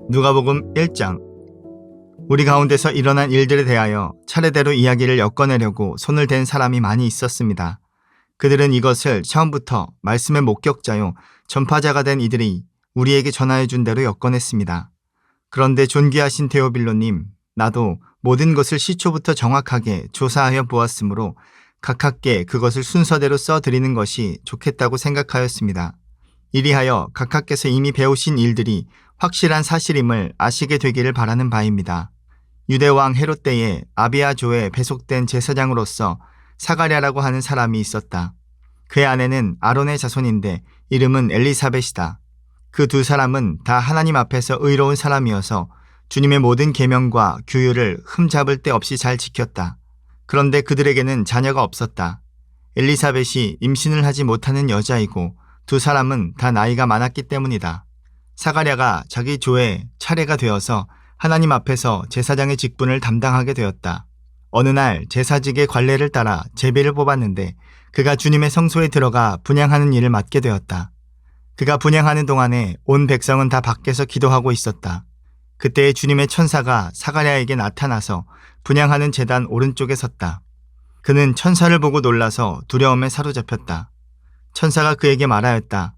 누가복음 1장. 우리 가운데서 일어난 일들에 대하여 차례대로 이야기를 엮어내려고 손을 댄 사람이 많이 있었습니다. 그들은 이것을 처음부터 말씀의 목격자요 전파자가 된 이들이 우리에게 전하여 준 대로 엮어냈습니다. 그런데 존귀하신 데오빌로님, 나도 모든 것을 시초부터 정확하게 조사하여 보았으므로 각하께 그것을 순서대로 써드리는 것이 좋겠다고 생각하였습니다. 이리하여 각하께서 이미 배우신 일들이 확실한 사실임을 아시게 되기를 바라는 바입니다. 유대왕 헤롯 때에 아비아조에 배속된 제사장으로서 사가랴라고 하는 사람이 있었다. 그의 아내는 아론의 자손인데 이름은 엘리사벳이다. 그 두 사람은 다 하나님 앞에서 의로운 사람이어서 주님의 모든 계명과 규율을 흠잡을 데 없이 잘 지켰다. 그런데 그들에게는 자녀가 없었다. 엘리사벳이 임신을 하지 못하는 여자이고 두 사람은 다 나이가 많았기 때문이다. 사가랴가 자기 조에 차례가 되어서 하나님 앞에서 제사장의 직분을 담당하게 되었다. 어느 날 제사직의 관례를 따라 제비를 뽑았는데 그가 주님의 성소에 들어가 분향하는 일을 맡게 되었다. 그가 분향하는 동안에 온 백성은 다 밖에서 기도하고 있었다. 그때 주님의 천사가 사가랴에게 나타나서 분향하는 제단 오른쪽에 섰다. 그는 천사를 보고 놀라서 두려움에 사로잡혔다. 천사가 그에게 말하였다.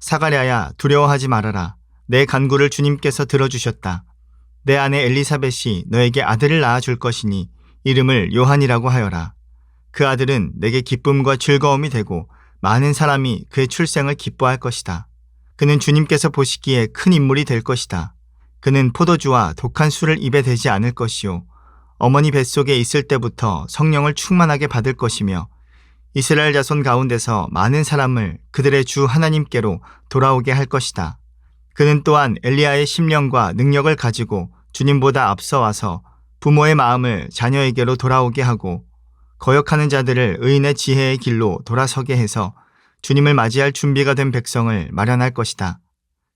사가랴야, 두려워하지 말아라. 내 간구를 주님께서 들어주셨다. 내 아내 엘리사벳이 너에게 아들을 낳아줄 것이니 이름을 요한이라고 하여라. 그 아들은 내게 기쁨과 즐거움이 되고 많은 사람이 그의 출생을 기뻐할 것이다. 그는 주님께서 보시기에 큰 인물이 될 것이다. 그는 포도주와 독한 술을 입에 대지 않을 것이요 어머니 뱃속에 있을 때부터 성령을 충만하게 받을 것이며 이스라엘 자손 가운데서 많은 사람을 그들의 주 하나님께로 돌아오게 할 것이다. 그는 또한 엘리야의 심령과 능력을 가지고 주님보다 앞서 와서 부모의 마음을 자녀에게로 돌아오게 하고 거역하는 자들을 의인의 지혜의 길로 돌아서게 해서 주님을 맞이할 준비가 된 백성을 마련할 것이다.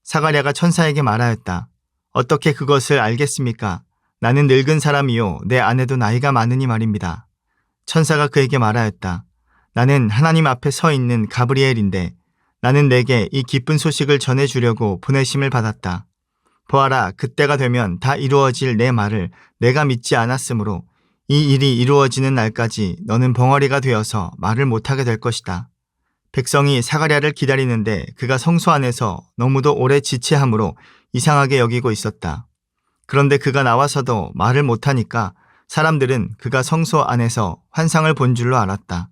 사가랴가 천사에게 말하였다. 어떻게 그것을 알겠습니까? 나는 늙은 사람이요 내 아내도 나이가 많으니 말입니다. 천사가 그에게 말하였다. 나는 하나님 앞에 서 있는 가브리엘인데 나는 내게 이 기쁜 소식을 전해주려고 보내심을 받았다. 보아라, 그때가 되면 다 이루어질 내 말을 내가 믿지 않았으므로 이 일이 이루어지는 날까지 너는 벙어리가 되어서 말을 못하게 될 것이다. 백성이 사가랴를 기다리는데 그가 성소 안에서 너무도 오래 지체함으로 이상하게 여기고 있었다. 그런데 그가 나와서도 말을 못하니까 사람들은 그가 성소 안에서 환상을 본 줄로 알았다.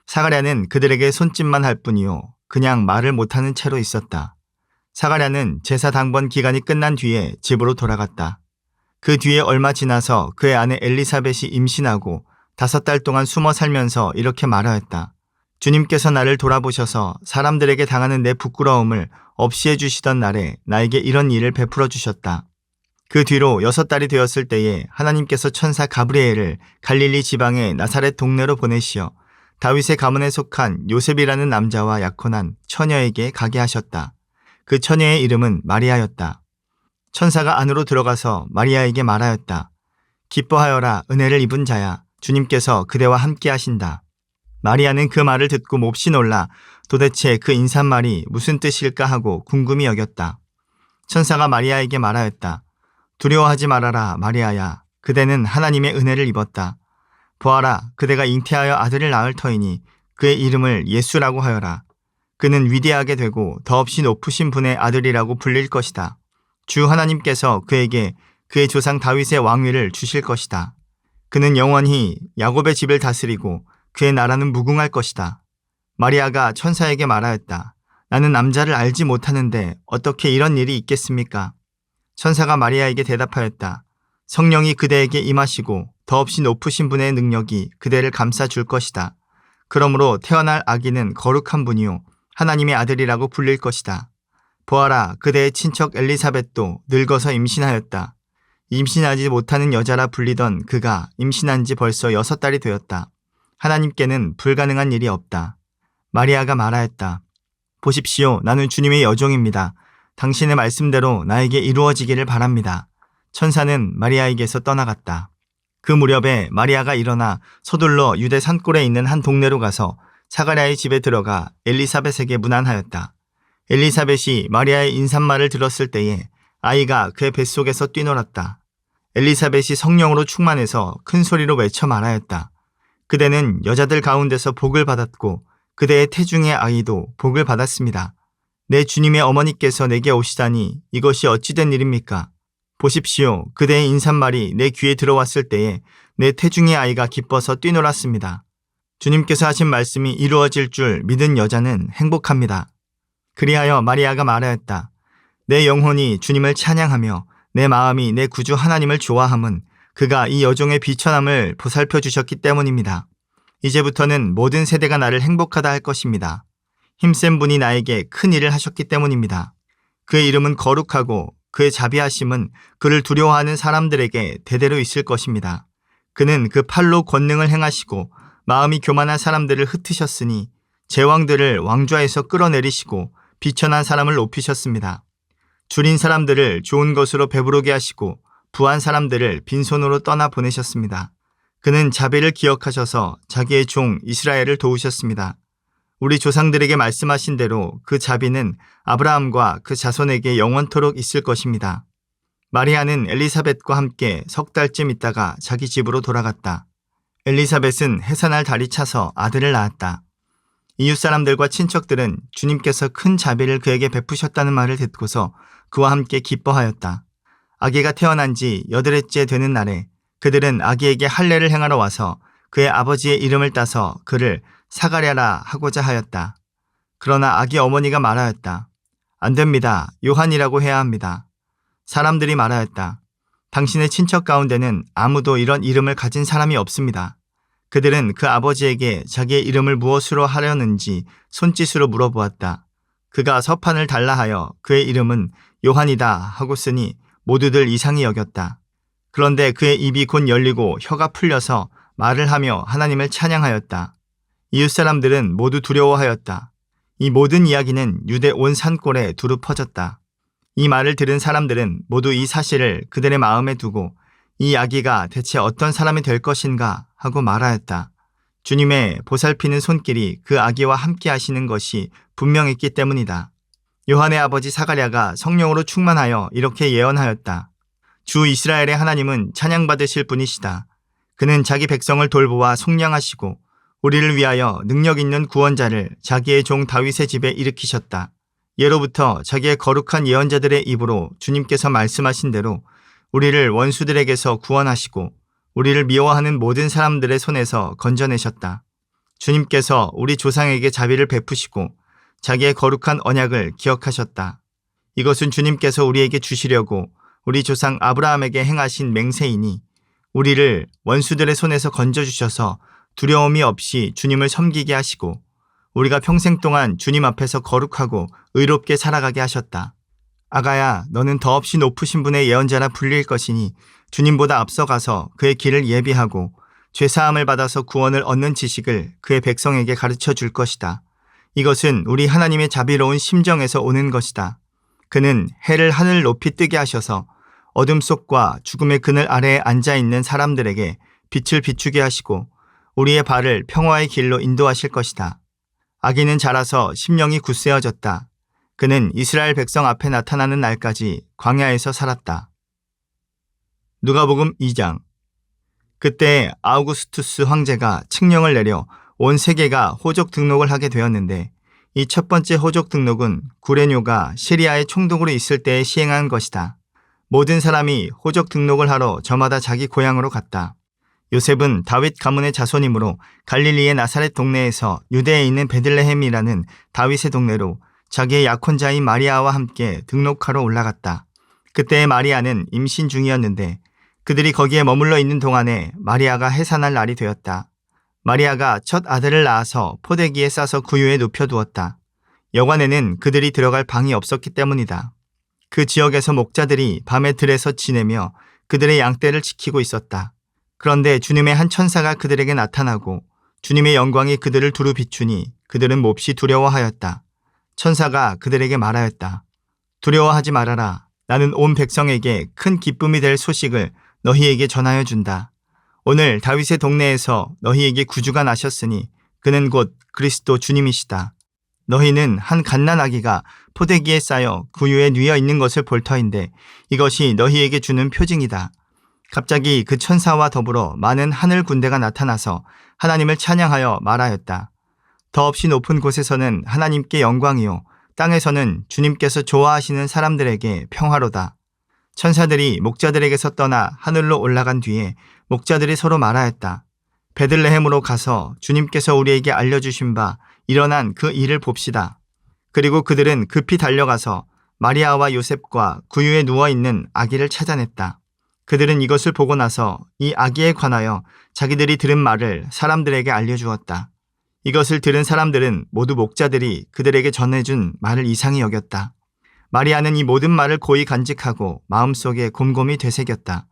사가랴는 그들에게 손짓만 할 뿐이요 그냥 말을 못하는 채로 있었다. 사가랴는 제사 당번 기간이 끝난 뒤에 집으로 돌아갔다. 그 뒤에 얼마 지나서 그의 아내 엘리사벳이 임신하고 5달 동안 숨어 살면서 이렇게 말하였다. 주님께서 나를 돌아보셔서 사람들에게 당하는 내 부끄러움을 없이 해주시던 날에 나에게 이런 일을 베풀어 주셨다. 그 뒤로 6달이 되었을 때에 하나님께서 천사 가브리엘을 갈릴리 지방의 나사렛 동네로 보내시어 다윗의 가문에 속한 요셉이라는 남자와 약혼한 처녀에게 가게 하셨다. 그 처녀의 이름은 마리아였다. 천사가 안으로 들어가서 마리아에게 말하였다. 기뻐하여라, 은혜를 입은 자야. 주님께서 그대와 함께 하신다. 마리아는 그 말을 듣고 몹시 놀라 도대체 그 인사말이 무슨 뜻일까 하고 궁금히 여겼다. 천사가 마리아에게 말하였다. 두려워하지 말아라, 마리아야. 그대는 하나님의 은혜를 입었다. 보아라, 그대가 잉태하여 아들을 낳을 터이니 그의 이름을 예수라고 하여라. 그는 위대하게 되고 더없이 높으신 분의 아들이라고 불릴 것이다. 주 하나님께서 그에게 그의 조상 다윗의 왕위를 주실 것이다. 그는 영원히 야곱의 집을 다스리고 그의 나라는 무궁할 것이다. 마리아가 천사에게 말하였다. 나는 남자를 알지 못하는데 어떻게 이런 일이 있겠습니까? 천사가 마리아에게 대답하였다. 성령이 그대에게 임하시고 더없이 높으신 분의 능력이 그대를 감싸줄 것이다. 그러므로 태어날 아기는 거룩한 분이요 하나님의 아들이라고 불릴 것이다. 보아라, 그대의 친척 엘리사벳도 늙어서 임신하였다. 임신하지 못하는 여자라 불리던 그가 임신한 지 벌써 6달이 되었다. 하나님께는 불가능한 일이 없다. 마리아가 말하였다. 보십시오, 나는 주님의 여종입니다. 당신의 말씀대로 나에게 이루어지기를 바랍니다. 천사는 마리아에게서 떠나갔다. 그 무렵에 마리아가 일어나 서둘러 유대 산골에 있는 한 동네로 가서 사가랴의 집에 들어가 엘리사벳에게 문안하였다. 엘리사벳이 마리아의 인사말을 들었을 때에 아이가 그의 뱃속에서 뛰놀았다. 엘리사벳이 성령으로 충만해서 큰 소리로 외쳐 말하였다. 그대는 여자들 가운데서 복을 받았고 그대의 태중의 아이도 복을 받았습니다. 내 주님의 어머니께서 내게 오시다니 이것이 어찌된 일입니까? 보십시오. 그대의 인삿말이 내 귀에 들어왔을 때에 내 태중의 아이가 기뻐서 뛰놀았습니다. 주님께서 하신 말씀이 이루어질 줄 믿은 여자는 행복합니다. 그리하여 마리아가 말하였다. 내 영혼이 주님을 찬양하며 내 마음이 내 구주 하나님을 좋아함은 그가 이 여종의 비천함을 보살펴 주셨기 때문입니다. 이제부터는 모든 세대가 나를 행복하다 할 것입니다. 힘센 분이 나에게 큰 일을 하셨기 때문입니다. 그의 이름은 거룩하고 그의 자비하심은 그를 두려워하는 사람들에게 대대로 있을 것입니다. 그는 그 팔로 권능을 행하시고 마음이 교만한 사람들을 흩으셨으니 제왕들을 왕좌에서 끌어내리시고 비천한 사람을 높이셨습니다. 줄인 사람들을 좋은 것으로 배부르게 하시고 부한 사람들을 빈손으로 떠나 보내셨습니다. 그는 자비를 기억하셔서 자기의 종 이스라엘을 도우셨습니다. 우리 조상들에게 말씀하신 대로 그 자비는 아브라함과 그 자손에게 영원토록 있을 것입니다. 마리아는 엘리사벳과 함께 석 달쯤 있다가 자기 집으로 돌아갔다. 엘리사벳은 해산할 달이 차서 아들을 낳았다. 이웃 사람들과 친척들은 주님께서 큰 자비를 그에게 베푸셨다는 말을 듣고서 그와 함께 기뻐하였다. 아기가 태어난 지 8회째 되는 날에 그들은 아기에게 할례를 행하러 와서 그의 아버지의 이름을 따서 그를 사가랴라 하고자 하였다. 그러나 아기 어머니가 말하였다. 안 됩니다. 요한이라고 해야 합니다. 사람들이 말하였다. 당신의 친척 가운데는 아무도 이런 이름을 가진 사람이 없습니다. 그들은 그 아버지에게 자기의 이름을 무엇으로 하려는지 손짓으로 물어보았다. 그가 서판을 달라 하여 그의 이름은 요한이다 하고 쓰니 모두들 이상히 여겼다. 그런데 그의 입이 곧 열리고 혀가 풀려서 말을 하며 하나님을 찬양하였다. 이웃 사람들은 모두 두려워하였다. 이 모든 이야기는 유대 온 산골에 두루 퍼졌다. 이 말을 들은 사람들은 모두 이 사실을 그들의 마음에 두고 이 아기가 대체 어떤 사람이 될 것인가 하고 말하였다. 주님의 보살피는 손길이 그 아기와 함께 하시는 것이 분명했기 때문이다. 요한의 아버지 사가랴가 성령으로 충만하여 이렇게 예언하였다. 주 이스라엘의 하나님은 찬양받으실 분이시다. 그는 자기 백성을 돌보아 속량하시고 우리를 위하여 능력 있는 구원자를 자기의 종 다윗의 집에 일으키셨다. 예로부터 자기의 거룩한 예언자들의 입으로 주님께서 말씀하신 대로 우리를 원수들에게서 구원하시고 우리를 미워하는 모든 사람들의 손에서 건져내셨다. 주님께서 우리 조상에게 자비를 베푸시고 자기의 거룩한 언약을 기억하셨다. 이것은 주님께서 우리에게 주시려고 우리 조상 아브라함에게 행하신 맹세이니 우리를 원수들의 손에서 건져주셔서 두려움이 없이 주님을 섬기게 하시고 우리가 평생 동안 주님 앞에서 거룩하고 의롭게 살아가게 하셨다. 아가야, 너는 더없이 높으신 분의 예언자라 불릴 것이니 주님보다 앞서가서 그의 길을 예비하고 죄사함을 받아서 구원을 얻는 지식을 그의 백성에게 가르쳐 줄 것이다. 이것은 우리 하나님의 자비로운 심정에서 오는 것이다. 그는 해를 하늘 높이 뜨게 하셔서 어둠 속과 죽음의 그늘 아래에 앉아있는 사람들에게 빛을 비추게 하시고 우리의 발을 평화의 길로 인도하실 것이다. 아기는 자라서 심령이 굳세어졌다. 그는 이스라엘 백성 앞에 나타나는 날까지 광야에서 살았다. 누가복음 2장. 그때 아우구스투스 황제가 칙령을 내려 온 세계가 호족 등록을 하게 되었는데 이 첫 번째 호족 등록은 구레뇨가 시리아의 총독으로 있을 때에 시행한 것이다. 모든 사람이 호족 등록을 하러 저마다 자기 고향으로 갔다. 요셉은 다윗 가문의 자손이므로 갈릴리의 나사렛 동네에서 유대에 있는 베들레헴이라는 다윗의 동네로 자기의 약혼자인 마리아와 함께 등록하러 올라갔다. 그때 마리아는 임신 중이었는데 그들이 거기에 머물러 있는 동안에 마리아가 해산할 날이 되었다. 마리아가 첫 아들을 낳아서 포대기에 싸서 구유에 눕혀두었다. 여관에는 그들이 들어갈 방이 없었기 때문이다. 그 지역에서 목자들이 밤에 들에서 지내며 그들의 양떼를 지키고 있었다. 그런데 주님의 한 천사가 그들에게 나타나고 주님의 영광이 그들을 두루 비추니 그들은 몹시 두려워하였다. 천사가 그들에게 말하였다. 두려워하지 말아라. 나는 온 백성에게 큰 기쁨이 될 소식을 너희에게 전하여 준다. 오늘 다윗의 동네에서 너희에게 구주가 나셨으니 그는 곧 그리스도 주님이시다. 너희는 한 갓난아기가 포대기에 쌓여 구유에 뉘어 있는 것을 볼 터인데 이것이 너희에게 주는 표징이다. 갑자기 그 천사와 더불어 많은 하늘 군대가 나타나서 하나님을 찬양하여 말하였다. 더없이 높은 곳에서는 하나님께 영광이요 땅에서는 주님께서 좋아하시는 사람들에게 평화로다. 천사들이 목자들에게서 떠나 하늘로 올라간 뒤에 목자들이 서로 말하였다. 베들레헴으로 가서 주님께서 우리에게 알려주신 바 일어난 그 일을 봅시다. 그리고 그들은 급히 달려가서 마리아와 요셉과 구유에 누워있는 아기를 찾아냈다. 그들은 이것을 보고 나서 이 아기에 관하여 자기들이 들은 말을 사람들에게 알려주었다. 이것을 들은 사람들은 모두 목자들이 그들에게 전해준 말을 이상히 여겼다. 마리아는 이 모든 말을 고이 간직하고 마음속에 곰곰이 되새겼다.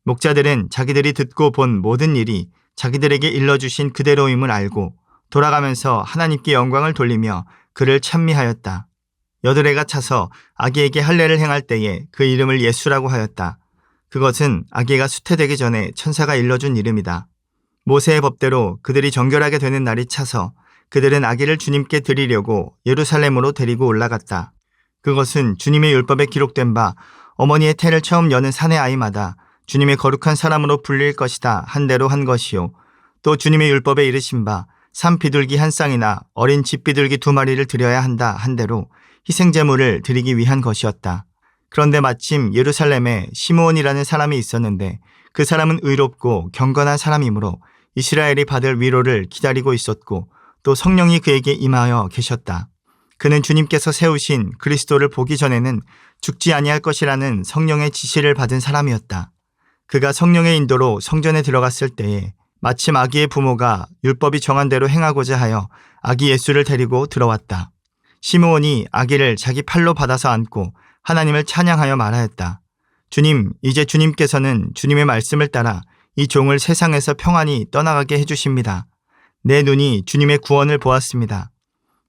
목자들은 자기들이 듣고 본 모든 일이 자기들에게 일러주신 그대로임을 알고 돌아가면서 하나님께 영광을 돌리며 그를 찬미하였다. 여드레가 차서 아기에게 할례를 행할 때에 그 이름을 예수라고 하였다. 그것은 아기가 수태되기 전에 천사가 일러준 이름이다. 모세의 법대로 그들이 정결하게 되는 날이 차서 그들은 아기를 주님께 드리려고 예루살렘으로 데리고 올라갔다. 그것은 주님의 율법에 기록된 바 어머니의 태를 처음 여는 사내 아이마다 주님의 거룩한 사람으로 불릴 것이다 한 대로 한 것이요. 또 주님의 율법에 이르신 바 산 비둘기 한 쌍이나 어린 집 비둘기 2마리를 드려야 한다 한 대로 희생제물을 드리기 위한 것이었다. 그런데 마침 예루살렘에 시므온이라는 사람이 있었는데 그 사람은 의롭고 경건한 사람이므로 이스라엘이 받을 위로를 기다리고 있었고 또 성령이 그에게 임하여 계셨다. 그는 주님께서 세우신 그리스도를 보기 전에는 죽지 아니할 것이라는 성령의 지시를 받은 사람이었다. 그가 성령의 인도로 성전에 들어갔을 때에 마침 아기의 부모가 율법이 정한 대로 행하고자 하여 아기 예수를 데리고 들어왔다. 시므온이 아기를 자기 팔로 받아서 안고 하나님을 찬양하여 말하였다. 주님, 이제 주님께서는 주님의 말씀을 따라 이 종을 세상에서 평안히 떠나가게 해주십니다. 내 눈이 주님의 구원을 보았습니다.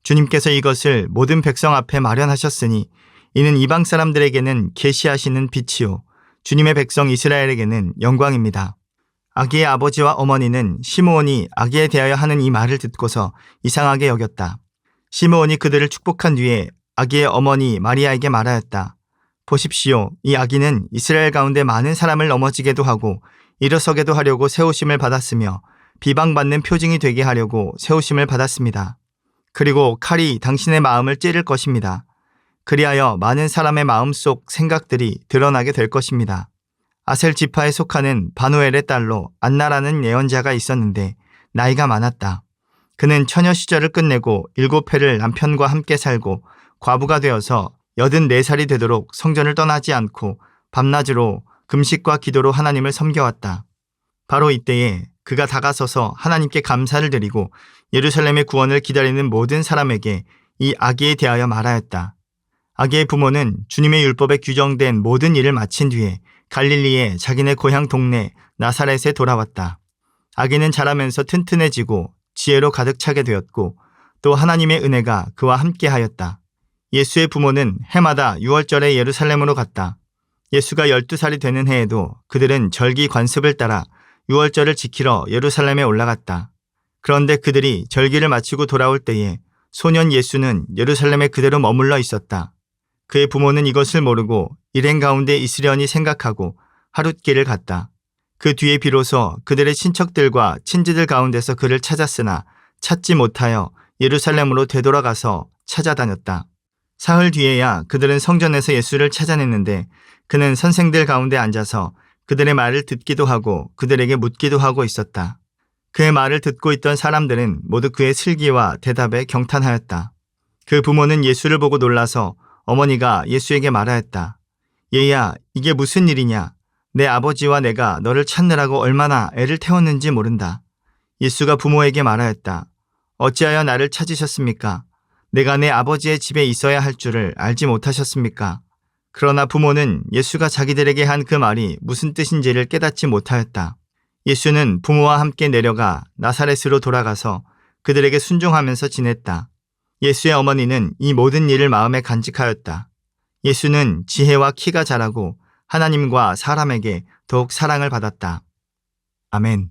주님께서 이것을 모든 백성 앞에 마련하셨으니 이는 이방 사람들에게는 계시하시는 빛이요 주님의 백성 이스라엘에게는 영광입니다. 아기의 아버지와 어머니는 시므온이 아기에 대하여 하는 이 말을 듣고서 이상하게 여겼다. 시므온이 그들을 축복한 뒤에 아기의 어머니 마리아에게 말하였다. 보십시오. 이 아기는 이스라엘 가운데 많은 사람을 넘어지게도 하고 일어서게도 하려고 세우심을 받았으며 비방받는 표징이 되게 하려고 세우심을 받았습니다. 그리고 칼이 당신의 마음을 찌를 것입니다. 그리하여 많은 사람의 마음속 생각들이 드러나게 될 것입니다. 아셀 지파에 속하는 바누엘의 딸로 안나라는 예언자가 있었는데 나이가 많았다. 그는 처녀 시절을 끝내고 7해를 남편과 함께 살고 과부가 되어서 84살이 되도록 성전을 떠나지 않고 밤낮으로 금식과 기도로 하나님을 섬겨왔다. 바로 이때에 그가 다가서서 하나님께 감사를 드리고 예루살렘의 구원을 기다리는 모든 사람에게 이 아기에 대하여 말하였다. 아기의 부모는 주님의 율법에 규정된 모든 일을 마친 뒤에 갈릴리의 자기네 고향 동네 나사렛에 돌아왔다. 아기는 자라면서 튼튼해지고 지혜로 가득 차게 되었고 또 하나님의 은혜가 그와 함께 하였다. 예수의 부모는 해마다 6월절에 예루살렘으로 갔다. 예수가 12살이 되는 해에도 그들은 절기 관습을 따라 6월절을 지키러 예루살렘에 올라갔다. 그런데 그들이 절기를 마치고 돌아올 때에 소년 예수는 예루살렘에 그대로 머물러 있었다. 그의 부모는 이것을 모르고 일행 가운데 있으려니 생각하고 하룻길을 갔다. 그 뒤에 비로소 그들의 친척들과 친지들 가운데서 그를 찾았으나 찾지 못하여 예루살렘으로 되돌아가서 찾아다녔다. 사흘 뒤에야 그들은 성전에서 예수를 찾아냈는데 그는 선생들 가운데 앉아서 그들의 말을 듣기도 하고 그들에게 묻기도 하고 있었다. 그의 말을 듣고 있던 사람들은 모두 그의 슬기와 대답에 경탄하였다. 그 부모는 예수를 보고 놀라서 어머니가 예수에게 말하였다. 얘야, 이게 무슨 일이냐? 내 아버지와 내가 너를 찾느라고 얼마나 애를 태웠는지 모른다. 예수가 부모에게 말하였다. 어찌하여 나를 찾으셨습니까? 내가 내 아버지의 집에 있어야 할 줄을 알지 못하셨습니까? 그러나 부모는 예수가 자기들에게 한 그 말이 무슨 뜻인지를 깨닫지 못하였다. 예수는 부모와 함께 내려가 나사렛으로 돌아가서 그들에게 순종하면서 지냈다. 예수의 어머니는 이 모든 일을 마음에 간직하였다. 예수는 지혜와 키가 자라고 하나님과 사람에게 더욱 사랑을 받았다. 아멘.